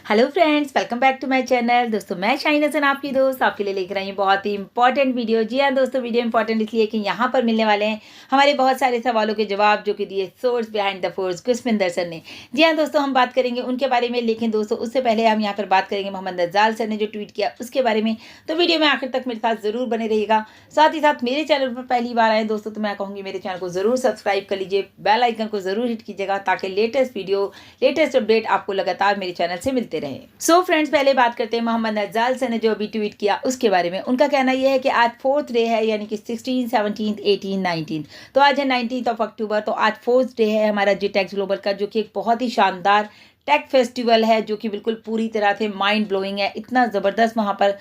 Hello friends, welcome back to my channel. दोस्तों मैं शाहीन हसन आपकी दोस्त आपके लिए लेकर आई हूँ बहुत ही इंपॉर्टेंट वीडियो। जी हाँ दोस्तों, वीडियो इंपॉर्टेंट इसलिए कि यहाँ पर मिलने वाले हैं हमारे बहुत सारे सवालों के जवाब जो कि दिए source behind the force Gursminder sir ने। जी हाँ दोस्तों, हम बात करेंगे उनके बारे में, लेकिन दोस्तों उससे पहले हम यहाँ पर बात करेंगे मोहम्मद नज़ाल सर ने जो ट्वीट किया उसके बारे में। तो वीडियो में आखिर तक मेरे साथ ज़रूर बने रहिएगा। साथ ही साथ मेरे चैनल पर पहली बार आए दोस्तों तो मैं कहूँगी मेरे चैनल को ज़रूर सब्सक्राइब कर लीजिए, बेल आइकन को ज़रूर हिट कीजिएगा ताकि लेटेस्ट वीडियो लेटेस्ट अपडेट आपको लगातार मेरे चैनल से मिलते रहे। सो फ्रेंड्स, पहले बात करते हैं मोहम्मद नज़ाल सर ने जो अभी ट्वीट किया उसके बारे में। उनका कहना यह है कि आज 4th डे है, यानी कि 16, 17, 18, 19। तो आज है 19 अक्टूबर। तो आज 4th डे है हमारा जीटेक्स ग्लोबल का, जो कि एक बहुत ही शानदार टेक फेस्टिवल है जो कि बिल्कुल पूरी तरह से माइंड ब्लोइंग है। इतना ज़बरदस्त वहाँ पर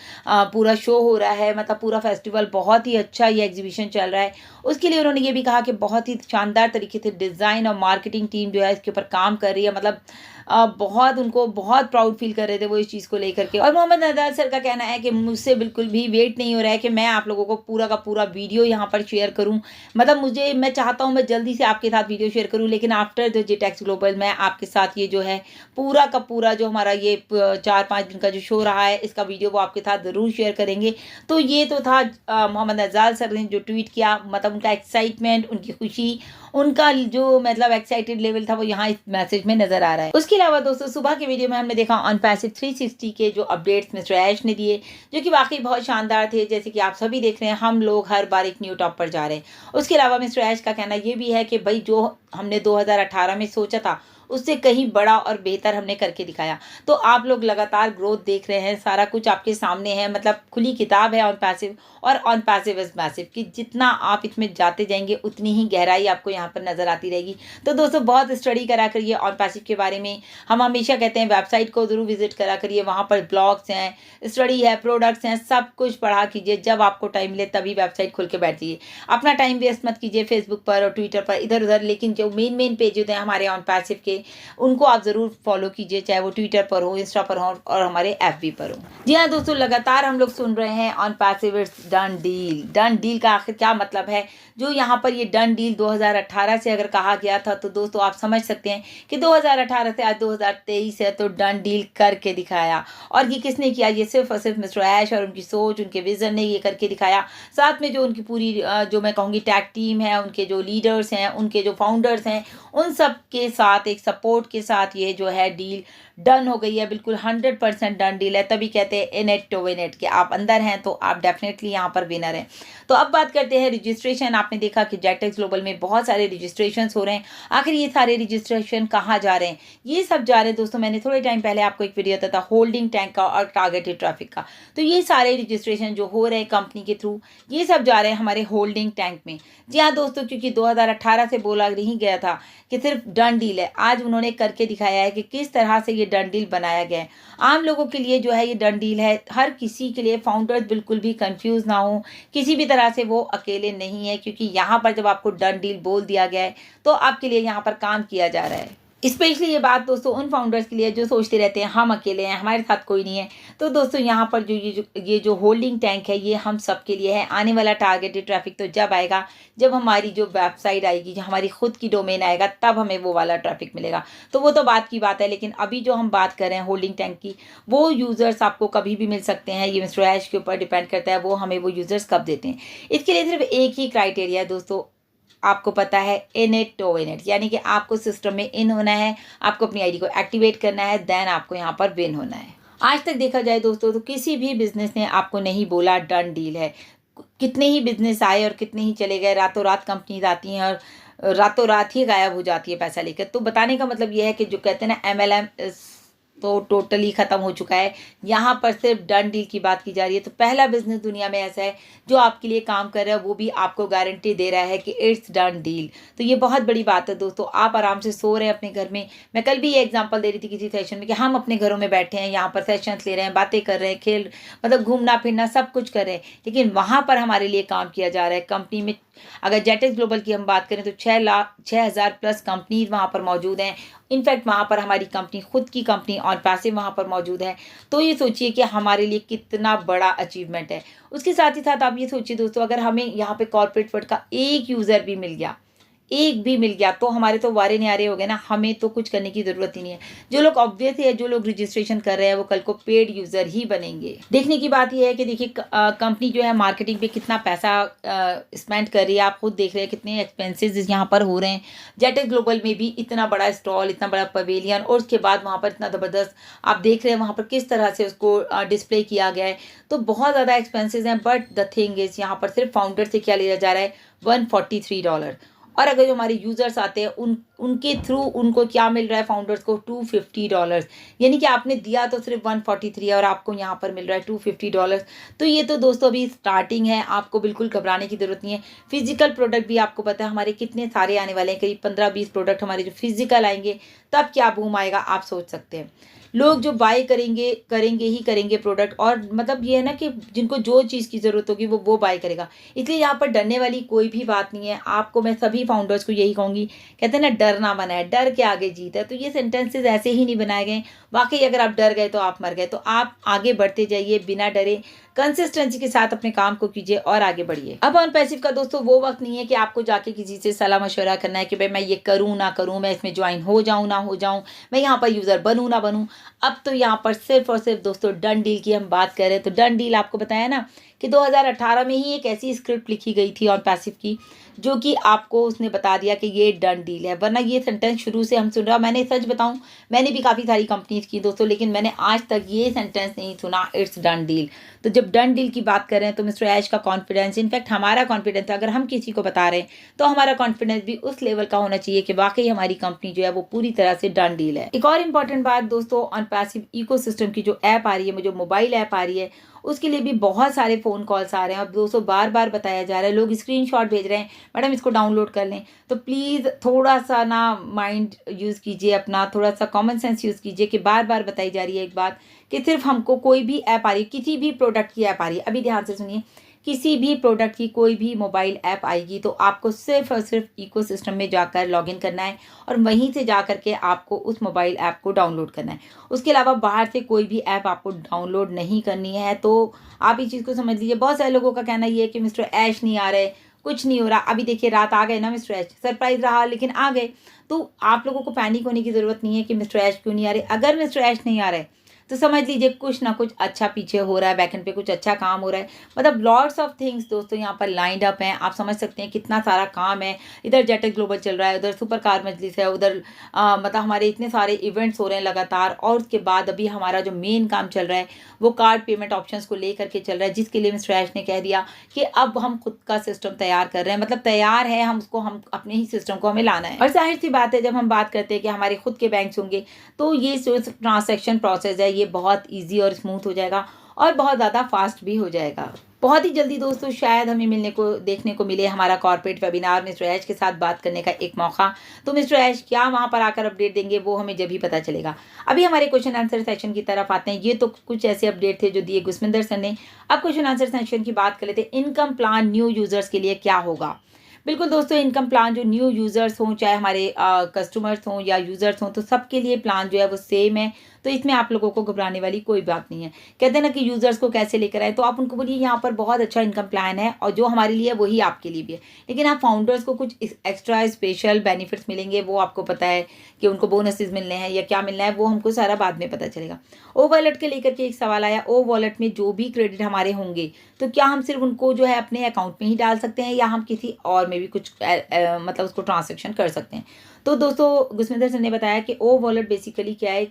पूरा शो हो रहा है, मतलब पूरा फेस्टिवल बहुत ही अच्छा ये एग्जीबिशन चल रहा है। उसके लिए उन्होंने ये भी कहा कि बहुत ही शानदार तरीके से डिज़ाइन और मार्केटिंग टीम जो है इसके ऊपर काम कर रही है। मतलब बहुत उनको बहुत प्राउड फील कर रहे थे वो इस चीज़ को लेकर के। और मोहम्मद नज़ाल सर का कहना है कि मुझसे बिल्कुल भी वेट नहीं हो रहा है कि मैं आप लोगों को पूरा का पूरा वीडियो यहाँ पर शेयर करूँ। मतलब मैं चाहता हूँ मैं जल्दी से आपके साथ वीडियो शेयर करूँ, लेकिन आफ्टर द जीटेक्स ग्लोबल मैं आपके साथ ये जो है पूरा का पूरा जो हमारा ये 4-5 दिन का जो शो रहा है इसका वीडियो वो आपके साथ ज़रूर शेयर करेंगे। तो ये तो था मोहम्मद नज़ाल सर ने जो ट्वीट किया, मतलब उनका एक्साइटमेंट, उनकी खुशी, उनका जो मतलब एक्साइटेड लेवल था वो यहाँ इस मैसेज में नजर आ रहा है। उसके अलावा दोस्तों सुबह के वीडियो में हमने देखा ऑन पैसिव 360 के जो अपडेट्स मिस्टर ऐश ने दिए, जो कि वाकई बहुत शानदार थे। जैसे कि आप सभी देख रहे हैं, हम लोग हर बार एक न्यू टॉप पर जा रहे हैं। उसके अलावा मिस्टर ऐश का कहना ये भी है कि भाई जो हमने 2018 में सोचा था उससे कहीं बड़ा और बेहतर हमने करके दिखाया। तो आप लोग लगातार ग्रोथ देख रहे हैं, सारा कुछ आपके सामने है, मतलब खुली किताब है ऑन पैसिव। और ऑन पैसिव इज मैसिव कि जितना आप इसमें जाते जाएंगे उतनी ही गहराई आपको यहाँ पर नजर आती रहेगी। तो दोस्तों बहुत स्टडी करा करिए ऑन पैसिव के बारे में। हम हमेशा कहते हैं वेबसाइट को जरूर विजिट करा करिए, वहाँ पर ब्लॉग्स हैं, स्टडी है, प्रोडक्ट्स हैं, सब कुछ पढ़ा कीजिए। जब आपको टाइम मिले तभी वेबसाइट खोल के बैठ जाइए। अपना टाइम वेस्ट मत कीजिए फेसबुक पर और ट्विटर पर इधर उधर, लेकिन जो मेन पेज होते हैं हमारे ऑन पैसिव के उनको आप जरूर फॉलो कीजिए, चाहे वो ट्विटर पर हो, इंस्टा पर हो और हमारे एफबी पर हो। जी हाँ दोस्तों, लगातार हम लोग सुन रहे हैं on passive it's done deal. Done deal का आखिर क्या मतलब है? जो यहाँ पर ये डन डील 2018 से अगर कहा गया था तो दोस्तों आप समझ सकते हैं कि 2018 से आज 2023 है, तो डन डील करके दिखाया। और ये किसने किया? ये सिर्फ और सिर्फ मिस्टर ऐश और उनकी सोच, उनके विजन ने ये करके दिखाया। साथ में जो उनकी पूरी जो मैं कहूँगी टैग टीम है, उनके जो लीडर्स हैं, उनके जो फाउंडर्स हैं, उन सब के साथ एक सपोर्ट के साथ ये जो है डील डन हो गई है। बिल्कुल 100% डन डील है। तभी कहते हैं in it to win it, कि आप अंदर हैं तो आप डेफिनेटली यहाँ पर विनर हैं। तो अब बात करते हैं रजिस्ट्रेशन। आपने देखा कि जेटेक्स ग्लोबल में बहुत सारे रजिस्ट्रेशन हो रहे हैं। आखिर ये सारे रजिस्ट्रेशन कहाँ जा रहे हैं? ये सब जा रहे हैं दोस्तों, मैंने थोड़े टाइम पहले आपको एक वीडियो दिया था होल्डिंग टैंक का और टारगेटेड ट्रैफिक का। तो ये सारे रजिस्ट्रेशन जो हो रहे हैं कंपनी के थ्रू, ये सब जा रहे हैं हमारे होल्डिंग टैंक में। जी हाँ दोस्तों, क्योंकि 2018 से बोला नहीं गया था कि सिर्फ डन डील है, आज उन्होंने करके दिखाया है कि किस तरह से ये डन डील बनाया गया है। आम लोगों के लिए जो है ये डन डील है, हर किसी के लिए। फाउंडर्स बिल्कुल भी कंफ्यूज ना हो, किसी भी तरह से वो अकेले नहीं है, क्योंकि यहाँ पर जब आपको डन डील बोल दिया गया है तो आपके लिए यहाँ पर काम किया जा रहा है। स्पेशली ये बात दोस्तों उन फाउंडर्स के लिए जो सोचते रहते हैं हम अकेले हैं, हमारे साथ कोई नहीं है। तो दोस्तों यहाँ पर ये जो होल्डिंग टैंक है ये हम सब के लिए है। आने वाला टारगेटेड ट्रैफिक तो जब आएगा जब हमारी जो वेबसाइट आएगी, जो हमारी खुद की डोमेन आएगा, तब हमें वो वाला ट्रैफिक मिलेगा। तो वो तो बात की बात है, लेकिन अभी जो हम बात कर रहे हैं होल्डिंग टैंक की, वो यूज़र्स आपको कभी भी मिल सकते हैं। ये मिस्टर ऐश के ऊपर डिपेंड करता है वो हमें वो यूज़र्स कब देते हैं। इसके लिए सिर्फ एक ही क्राइटेरिया है दोस्तों, आपको पता है in it to win it, यानी कि आपको सिस्टम में इन होना है, आपको अपनी आईडी को एक्टिवेट करना है, देन आपको यहाँ पर विन होना है। आज तक देखा जाए दोस्तों तो किसी भी बिजनेस ने आपको नहीं बोला डन डील है। कितने ही बिजनेस आए और कितने ही चले गए, रातों रात कंपनीज आती हैं और रातों रात ही गायब हो जाती है पैसा लेकर। तो बताने का मतलब यह है कि जो कहते हैं ना MLM तो टोटली ख़त्म हो चुका है। यहाँ पर सिर्फ डन डील की बात की जा रही है। तो पहला बिजनेस दुनिया में ऐसा है जो आपके लिए काम कर रहा है, वो भी आपको गारंटी दे रहा है कि इट्स डन डील। तो ये बहुत बड़ी बात है दोस्तों। आप आराम से सो रहे हैं अपने घर में। मैं कल भी ये एग्जांपल दे रही थी किसी सेशन में कि हम अपने घरों में बैठे हैं, यहाँ पर सेशंस ले रहे हैं, बातें कर रहे हैं, खेल मतलब घूमना फिरना सब कुछ कर रहे हैं, लेकिन वहाँ पर हमारे लिए काम किया जा रहा है। कंपनी में अगर जेटेक्स ग्लोबल की हम बात करें तो 6,00,000 प्लस कंपनीज वहाँ पर मौजूद हैं। इनफैक्ट वहाँ पर हमारी कंपनी, खुद की कंपनी ऑन पैसिव वहाँ पर मौजूद है। तो ये सोचिए कि हमारे लिए कितना बड़ा अचीवमेंट है। उसके साथ ही साथ आप ये सोचिए दोस्तों, अगर हमें यहाँ पे कॉर्पोरेट वर्ल्ड का एक यूज़र भी मिल गया, एक भी मिल गया तो हमारे तो वारे न्यारे हो गए ना, हमें तो कुछ करने की ज़रूरत ही नहीं है। जो लोग ऑब्वियस है, जो लोग रजिस्ट्रेशन कर रहे हैं वो कल को पेड यूज़र ही बनेंगे। देखने की बात ये है कि देखिए कंपनी जो है मार्केटिंग पे कितना पैसा स्पेंड कर रही है, आप खुद देख रहे हैं कितने एक्सपेंसेस यहाँ पर हो रहे हैं। जेटेक्स ग्लोबल में भी इतना बड़ा स्टॉल, इतना बड़ा पवेलियन, और उसके बाद वहाँ पर इतना ज़बरदस्त आप देख रहे हैं वहाँ पर किस तरह से उसको डिस्प्ले किया गया है। तो बहुत ज़्यादा एक्सपेंसेस हैं, बट द थिंग इज़ यहाँ पर सिर्फ फाउंडर से क्या लिया जा रहा है, $143। और अगर जो हमारे यूज़र्स आते हैं उनके थ्रू उनको क्या मिल रहा है, फाउंडर्स को $250। यानी कि आपने दिया तो सिर्फ 143 है और आपको यहाँ पर मिल रहा है $250। तो ये तो दोस्तों अभी स्टार्टिंग है, आपको बिल्कुल घबराने की ज़रूरत नहीं है। फिजिकल प्रोडक्ट भी आपको पता है हमारे कितने सारे आने वाले हैं, करीब 15-20 प्रोडक्ट हमारे जो फिजिकल आएंगे, तब क्या बूम आएगा आप सोच सकते हैं। लोग जो बाय करेंगे ही करेंगे प्रोडक्ट, और मतलब ये है ना कि जिनको जो चीज़ की ज़रूरत होगी वो बाय करेगा। इसलिए यहाँ पर डरने वाली कोई भी बात नहीं है। आपको मैं सभी फाउंडर्स को यही कहूँगी, कहते हैं ना डर ना बनाए, डर के आगे जीत है। तो ये सेंटेंसेस ऐसे ही नहीं बनाए गए। वाकई अगर आप डर गए तो आप मर गए। तो आप आगे बढ़ते जाइए बिना डरे, कंसिस्टेंसी के साथ अपने काम को कीजिए और आगे बढ़िए। अब ऑन पैसिव का दोस्तों वो वक्त नहीं है कि आपको जाके किसी से सलाह मशवरा करना है कि भाई मैं ये करूँ ना करूँ, मैं इसमें ज्वाइन हो जाऊँ ना हो जाऊँ, मैं यहाँ पर यूज़र बनूँ ना बनूँ। अब तो यहाँ पर सिर्फ और सिर्फ दोस्तों डन डील की हम बात कर रहे हैं। तो डन डील आपको बताया ना कि 2018 में ही एक ऐसी स्क्रिप्ट लिखी गई थी ऑन पैसिव की, जो कि आपको उसने बता दिया कि ये डन डील है। वरना ये सेंटेंस शुरू से हम सुन रहा, मैंने सच बताऊं, मैंने भी काफ़ी सारी कंपनीज की दोस्तों, लेकिन मैंने आज तक ये सेंटेंस नहीं सुना, इट्स डन डील। तो जब डन डील की बात कर रहे हैं तो मिस्टर ऐश का कॉन्फिडेंस, इनफैक्ट हमारा कॉन्फिडेंस, अगर हम किसी को बता रहे हैं तो हमारा कॉन्फिडेंस भी उस लेवल का होना चाहिए कि वाकई हमारी कंपनी जो है वो पूरी तरह से डन डील है। एक और इम्पॉर्टेंट बात दोस्तों, ऑन पैसिव इकोसिस्टम की जो ऐप आ रही है, जो मोबाइल ऐप आ रही है, उसके लिए भी बहुत सारे फ़ोन कॉल्स आ रहे हैं। अब दोस्तों बार बार बताया जा रहा है, लोग स्क्रीनशॉट भेज रहे हैं, मैडम इसको डाउनलोड कर लें। तो प्लीज़ थोड़ा सा ना माइंड यूज़ कीजिए अपना, थोड़ा सा कॉमन सेंस यूज़ कीजिए कि बार बार बताई जा रही है एक बात कि सिर्फ हमको कोई भी ऐप आ रही है, किसी भी प्रोडक्ट की ऐप आ रही है, अभी ध्यान से सुनिए, किसी भी प्रोडक्ट की कोई भी मोबाइल ऐप आएगी तो आपको सिर्फ और सिर्फ इकोसिस्टम में जाकर लॉगिन करना है और वहीं से जा करके आपको उस मोबाइल ऐप को डाउनलोड करना है। उसके अलावा बाहर से कोई भी ऐप आपको डाउनलोड नहीं करनी है। तो आप इस चीज़ को समझ लीजिए। बहुत सारे लोगों का कहना ये है कि मिस्टर ऐश नहीं आ रहे, कुछ नहीं हो रहा। अभी देखिए रात आ गए ना मिस्टर ऐश, सरप्राइज रहा लेकिन आ गए। तो आप लोगों को पैनिक होने की ज़रूरत नहीं है कि मिस्टर ऐश क्यों नहीं आ रहे। अगर मिस्टर ऐश नहीं आ रहे तो समझ लीजिए कुछ ना कुछ अच्छा पीछे हो रहा है, बैकएंड पे कुछ अच्छा काम हो रहा है। मतलब लॉट्स ऑफ थिंग्स दोस्तों यहाँ पर लाइंड अप हैं। आप समझ सकते हैं कितना सारा काम है। इधर जेटेक्स ग्लोबल चल रहा है, उधर सुपर कार मजलिस है, उधर मतलब हमारे इतने सारे इवेंट्स हो रहे हैं लगातार। और उसके बाद अभी हमारा जो मेन काम चल रहा है वो कार्ड पेमेंट ऑप्शंस को लेकर के चल रहा है, जिसके लिए मिस्टर ऐश ने कह दिया कि अब हम खुद का सिस्टम तैयार कर रहे हैं। मतलब तैयार है, हम उसको, हम अपने ही सिस्टम को हमें लाना है। और जाहिर सी बात है जब हम बात करते हैं कि हमारे खुद के बैंक्स होंगे तो ये जो ट्रांजैक्शन प्रोसेस है ये बहुत ईजी और स्मूथ हो जाएगा और बहुत ज़्यादा फास्ट भी हो जाएगा। बहुत ही जल्दी दोस्तों शायद हमें देखने को मिले हमारा कॉर्पोरेट वेबिनार मिस्टर ऐश के साथ बात करने का एक मौका। तो मिस्टर ऐश क्या वहाँ पर आकर अपडेट देंगे वो हमें जब ही पता चलेगा। अभी हमारे क्वेश्चन आंसर सेशन की तरफ आते हैं। ये तो कुछ ऐसे अपडेट थे जो दिए गुस्मिंदर सर ने। अब क्वेश्चन आंसर सेशन की बात कर लेते हैं। इनकम प्लान न्यू यूजर्स के लिए क्या होगा। बिल्कुल दोस्तों, इनकम प्लान जो न्यू यूज़र्स हों, चाहे हमारे कस्टमर्स हों या यूज़र्स हों, तो सबके लिए प्लान जो है वो सेम है। तो इसमें आप लोगों को घबराने वाली कोई बात नहीं है। कहते हैं ना कि यूज़र्स को कैसे लेकर आए, तो आप उनको बोलिए यहाँ पर बहुत अच्छा इनकम प्लान है और जो हमारे लिए है वही आपके लिए भी है। लेकिन आप फाउंडर्स को कुछ एक्स्ट्रा स्पेशल बेनिफिट्स मिलेंगे, वो आपको पता है कि उनको बोनसेस मिलने हैं या क्या मिलना है, वो हमको सारा बाद में पता चलेगा। ओ वॉलेट के लेकर के एक सवाल आया, ओ वॉलेट में जो भी क्रेडिट हमारे होंगे तो क्या हम सिर्फ उनको जो है अपने अकाउंट में ही डाल सकते हैं या हम किसी और में भी कुछ मतलब उसको ट्रांसैक्शन कर सकते हैं। तो दोस्तों गुस्मिंदर सर ने बताया कि ओ वॉलेट बेसिकली क्या है,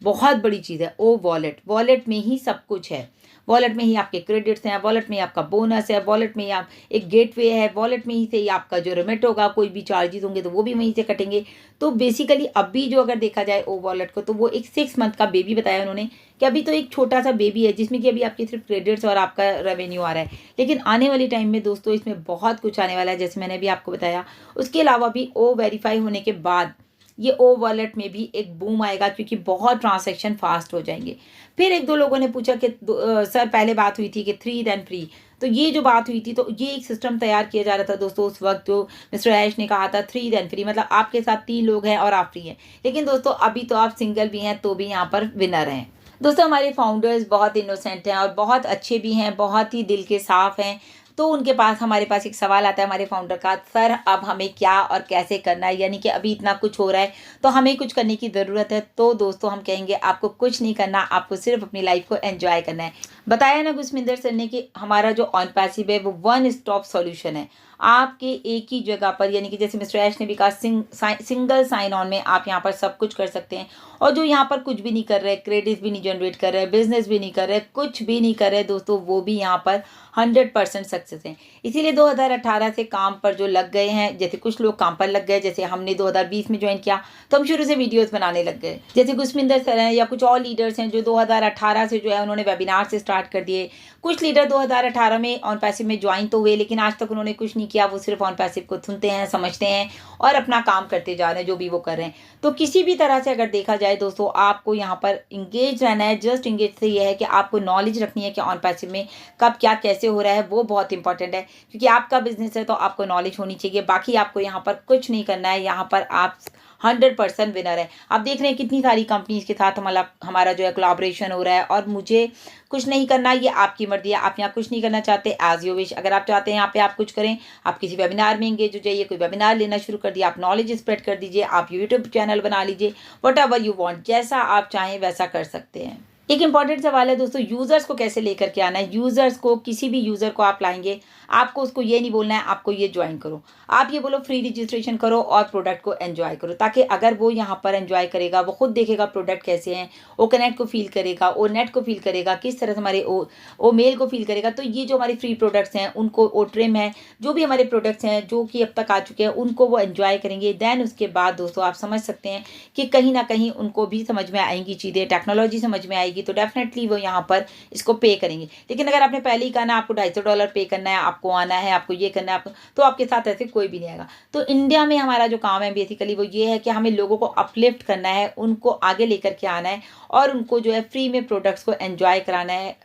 बहुत बड़ी चीज़ है। ओ वॉलेट में ही सब कुछ है। वॉलेट में ही आपके क्रेडिट्स हैं, वॉलेट में ही आपका बोनस है, वॉलेट में ही आप एक गेटवे है, वॉलेट में ही से ही आपका जो रिमिट होगा, कोई भी चार्जेस होंगे तो वो भी वहीं से कटेंगे। तो बेसिकली अभी जो अगर देखा जाए ओ वॉलेट को, तो वो एक 6 मंथ का बेबी बताया उन्होंने कि अभी तो एक छोटा सा बेबी है जिसमें कि अभी आपके सिर्फ क्रेडिट्स और आपका रेवेन्यू आ रहा है। लेकिन आने वाली टाइम में दोस्तों इसमें बहुत कुछ आने वाला है, जैसे मैंने भी आपको बताया। उसके अलावा भी ओ वेरीफाई होने के बाद ये ओ वॉलेट में भी एक बूम आएगा क्योंकि बहुत ट्रांजैक्शन फास्ट हो जाएंगे। फिर एक दो लोगों ने पूछा कि सर पहले बात हुई थी कि 3 देन फ्री, तो ये जो बात हुई थी तो ये एक सिस्टम तैयार किया जा रहा था दोस्तों उस वक्त, जो मिस्टर ऐश ने कहा था 3 देन फ्री, मतलब आपके साथ 3 लोग हैं और आप फ्री हैं। लेकिन दोस्तों अभी तो आप सिंगल भी हैं तो भी यहाँ पर विनर हैं। दोस्तों हमारे फाउंडर्स बहुत इनोसेंट हैं और बहुत अच्छे भी हैं, बहुत ही दिल के साफ हैं। तो तो उनके पास हमारे पास एक सवाल आता है हमारे फाउंडर का, सर अब हमें क्या और कैसे करना है, यानी कि अभी इतना कुछ हो रहा है तो हमें कुछ करने की ज़रूरत है। तो दोस्तों हम कहेंगे आपको कुछ नहीं करना, आपको सिर्फ अपनी लाइफ को एंजॉय करना है। बताया ना गुरमिंदर सर ने कि हमारा जो ऑन पैसिव है वो वन स्टॉप सॉल्यूशन है। आपके एक ही जगह पर, यानी कि जैसे मिस्टर ऐश ने भी कहा, सिंगल साइन ऑन में आप यहाँ पर सब कुछ कर सकते हैं। और जो यहाँ पर कुछ भी नहीं कर रहे, क्रेडिट भी नहीं जनरेट कर रहे, बिजनेस भी नहीं कर रहे, कुछ भी नहीं कर रहे दोस्तों, वो भी यहाँ पर 100% सक्सेस हैं। इसीलिए 2018 से काम पर जो लग गए हैं, जैसे कुछ लोग काम पर लग गए, जैसे हमने 2020 में ज्वाइन किया तो हम शुरू से वीडियोस बनाने लग गए। जैसे गुरमिंदर सर हैं या कुछ और लीडर्स हैं जो 2018 से जो है उन्होंने वेबिनार से स्टार्ट कर दिए। कुछ लीडर 2018 में ऑन पैसिव में ज्वाइन तो हुए, लेकिन आज तक उन्होंने कुछ नहीं किया, वो सिर्फ ऑन पैसिव को सुनते हैं, समझते हैं और अपना काम करते जा रहे हैं जो भी वो कर रहे हैं। तो किसी भी तरह से अगर देखा जाए दोस्तों, आपको यहाँ पर इंगेज रहना है। जस्ट इंगेज से ये है कि आपको नॉलेज रखनी है कि ऑन पैसिव में कब क्या कैसे हो रहा है, वो बहुत इंपॉर्टेंट है। क्योंकि आपका बिजनेस है तो आपको नॉलेज होनी चाहिए, बाकी आपको यहाँ पर कुछ नहीं करना है। यहाँ पर आप 100% विनर है। आप देख रहे हैं कितनी सारी कंपनीज के साथ हमारा जो है कोलैबोरेशन हो रहा है। और मुझे कुछ नहीं करना, ये आपकी मर्जी है। आप यहाँ कुछ नहीं करना चाहते, एज यू विश। अगर आप चाहते हैं यहाँ पे आप कुछ करें, आप किसी वेबिनार में एंगेज हो जाइए, कोई वेबिनार लेना शुरू कर दिया, आप नॉलेज स्प्रेड कर दीजिए, आप यूट्यूब चैनल बना लीजिए, वट एवर यू वॉन्ट, जैसा आप चाहें वैसा कर सकते हैं। एक इंपॉर्टेंट सवाल है दोस्तों, यूज़र्स को कैसे लेकर के आना है। यूज़र्स को, किसी भी यूज़र को आप लाएंगे, आपको उसको ये नहीं बोलना है आपको ये ज्वाइन करो, आप ये बोलो फ्री रजिस्ट्रेशन करो और प्रोडक्ट को एंजॉय करो। ताकि अगर वो यहाँ पर एंजॉय करेगा, वो खुद देखेगा प्रोडक्ट कैसे हैं, वो कनेक्ट को फील करेगा, वो नेट को फील करेगा, किस तरह से हमारे ओ मेल को फील करेगा। तो ये जो हमारी फ्री प्रोडक्ट्स हैं उनको, ओ ट्रिम है, जो भी हमारे प्रोडक्ट्स हैं जो कि अब तक आ चुके हैं, उनको वो एंजॉय करेंगे। देन उसके बाद दोस्तों आप समझ सकते हैं कि कहीं ना कहीं उनको भी समझ में आएंगी चीज़ें, टेक्नोलॉजी समझ में आएगी, तो डेफिनेटली वो यहाँ पर इसको पे करेंगे। लेकिन अगर आपने पहले ही कहा ना आपको $250 पे करना है, आपको आना है, आपको ये करना है, आपको, तो आपके साथ ऐसे कोई भी नहीं आएगा। तो इंडिया में हमारा जो काम है बेसिकली वो ये है कि हमें लोगों को अपलिफ्ट करना है, उनको आगे लेकर के आना है और उनको जो है फ्री में प्रोडक्ट्स को एंजॉय कराना है।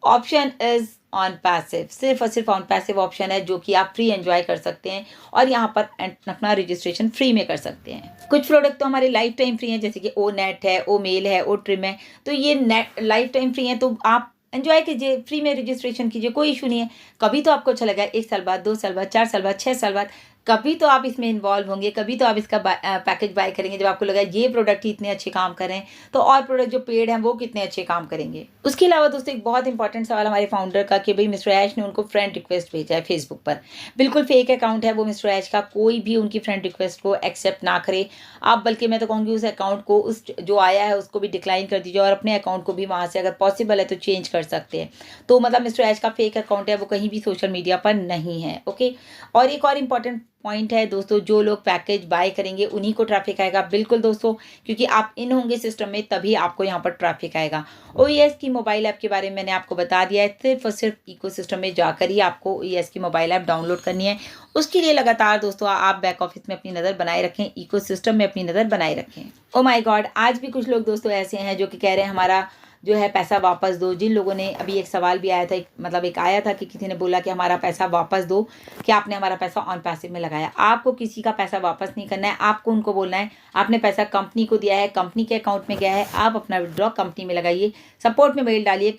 ऑप्शन इज ऑन पैसिव, सिर्फ और सिर्फ ऑन पैसिव ऑप्शन है जो कि आप फ्री एंजॉय कर सकते हैं और यहाँ पर अपना रजिस्ट्रेशन फ्री में कर सकते हैं। कुछ प्रोडक्ट तो हमारे लाइफ टाइम फ्री हैं, जैसे कि ओ नेट है, ओ मेल है, ओ ट्रिम है। तो ये नेट लाइफ टाइम फ्री है, तो आप एंजॉय कीजिए, फ्री में रजिस्ट्रेशन कीजिए, कोई इशू नहीं है। कभी तो आपको अच्छा लगा, 1 साल बाद, 2 साल बाद, 4 साल बाद, 6 साल बाद, कभी तो आप इसमें इन्वॉल्व होंगे, कभी तो आप इसका पैकेज बाय करेंगे जब आपको लगा ये प्रोडक्ट ही इतने अच्छे काम कर रहे हैं, तो और प्रोडक्ट जो पेड हैं वो कितने अच्छे काम करेंगे। उसके अलावा दोस्तों एक बहुत इंपॉर्टेंट सवाल हमारे फाउंडर का कि भाई मिस्टर ऐश ने उनको फ्रेंड रिक्वेस्ट भेजा है फेसबुक पर। बिल्कुल फेक अकाउंट है वो मिस्टर ऐश का, कोई भी उनकी फ्रेंड रिक्वेस्ट को एक्सेप्ट ना करे आप, बल्कि मैं तो कहूँगी उस अकाउंट को, उस जो आया है उसको भी डिक्लाइन कर दीजिए और अपने अकाउंट को भी वहाँ से अगर पॉसिबल है तो चेंज कर सकते हैं। तो मतलब मिस्टर ऐश का फेक अकाउंट है, वो कहीं भी सोशल मीडिया पर नहीं है। ओके, और एक और इम्पॉर्टेंट पॉइंट है दोस्तों, जो लोग पैकेज बाय करेंगे उन्हीं को ट्रैफिक आएगा। बिल्कुल दोस्तों, क्योंकि आप इन होंगे सिस्टम में तभी आपको यहाँ पर ट्रैफिक आएगा। OES की मोबाइल ऐप के बारे में मैंने आपको बता दिया है, सिर्फ और सिर्फ इकोसिस्टम में जाकर ही आपको OES की मोबाइल ऐप डाउनलोड करनी है। उसके लिए लगातार दोस्तों आप बैक ऑफिस में अपनी नज़र बनाए रखें, इकोसिस्टम में अपनी नज़र बनाए रखें। ओ माय गॉड, आज भी कुछ लोग दोस्तों ऐसे हैं जो कि कह रहे हैं हमारा जो है पैसा वापस दो। जिन लोगों ने, अभी एक सवाल भी आया था, एक आया था कि किसी ने बोला कि हमारा पैसा वापस दो, कि आपने हमारा पैसा ऑन पैसिव में लगाया। आपको किसी का पैसा वापस नहीं करना है, आपको उनको बोलना है आपने पैसा कंपनी को दिया है, कंपनी के अकाउंट में गया है, आप अपना विड्रॉ कंपनी में लगाइए, सपोर्ट में मेल डालिए,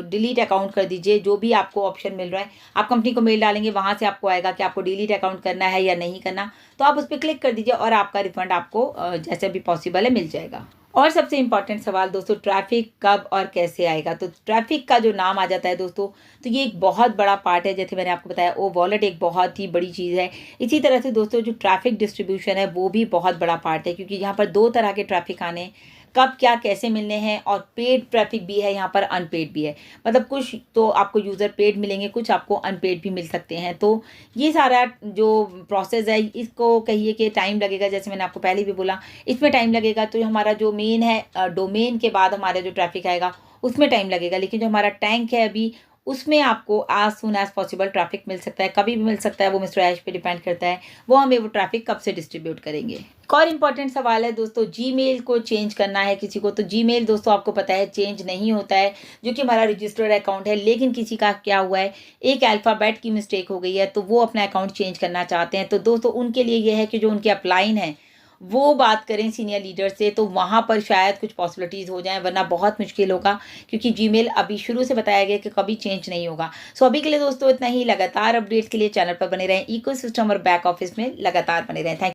डिलीट अकाउंट कर दीजिए, जो भी आपको ऑप्शन मिल रहा है आप कंपनी को मेल डालेंगे, वहाँ से आपको आएगा कि आपको डिलीट अकाउंट करना है या नहीं करना, तो आप उस पर क्लिक कर दीजिए और आपका रिफंड आपको जैसे भी पॉसिबल है मिल जाएगा। और सबसे इम्पॉर्टेंट सवाल दोस्तों, ट्रैफिक कब और कैसे आएगा। तो ट्रैफिक का जो नाम आ जाता है दोस्तों, तो ये एक बहुत बड़ा पार्ट है। जैसे मैंने आपको बताया ओ वॉलेट एक बहुत ही बड़ी चीज़ है। इसी तरह से दोस्तों जो ट्रैफिक डिस्ट्रीब्यूशन है वो भी बहुत बड़ा पार्ट है, क्योंकि यहाँ पर 2 तरह के ट्रैफिक आने, कब क्या कैसे मिलने हैं, और पेड ट्रैफिक भी है यहाँ पर, अनपेड भी है। मतलब कुछ तो आपको यूज़र पेड मिलेंगे, कुछ आपको अनपेड भी मिल सकते हैं। तो ये सारा जो प्रोसेस है, इसको कहिए कि टाइम लगेगा, जैसे मैंने आपको पहले भी बोला इसमें टाइम लगेगा। तो हमारा जो मेन है डोमेन के बाद हमारा जो ट्रैफिक आएगा उसमें टाइम लगेगा, लेकिन जो हमारा टैंक है अभी उसमें आपको as soon as possible traffic मिल सकता है, कभी भी मिल सकता है। वो मिस्टर ऐश पे डिपेंड करता है वो हमें वो ट्रैफिक कब से डिस्ट्रीब्यूट करेंगे। एक और इम्पॉर्टेंट सवाल है दोस्तों, जीमेल को चेंज करना है किसी को, तो जीमेल दोस्तों आपको पता है चेंज नहीं होता है, जो कि हमारा रजिस्टर्ड अकाउंट है। लेकिन किसी का क्या हुआ है, एक अल्फ़ाबेट की मिस्टेक हो गई है, तो वो अपना अकाउंट चेंज करना चाहते हैं। तो दोस्तों उनके लिए ये है कि जो उनके अपलाइन है वो बात करें सीनियर लीडर से तो वहाँ पर शायद कुछ पॉसिबिलिटीज़ हो जाएँ, वरना बहुत मुश्किल होगा क्योंकि जीमेल अभी शुरू से बताया गया कि कभी चेंज नहीं होगा। सो अभी के लिए दोस्तों इतना ही। लगातार अपडेट्स के लिए चैनल पर बने रहें, इकोसिस्टम और बैक ऑफिस में लगातार बने रहें। थैंक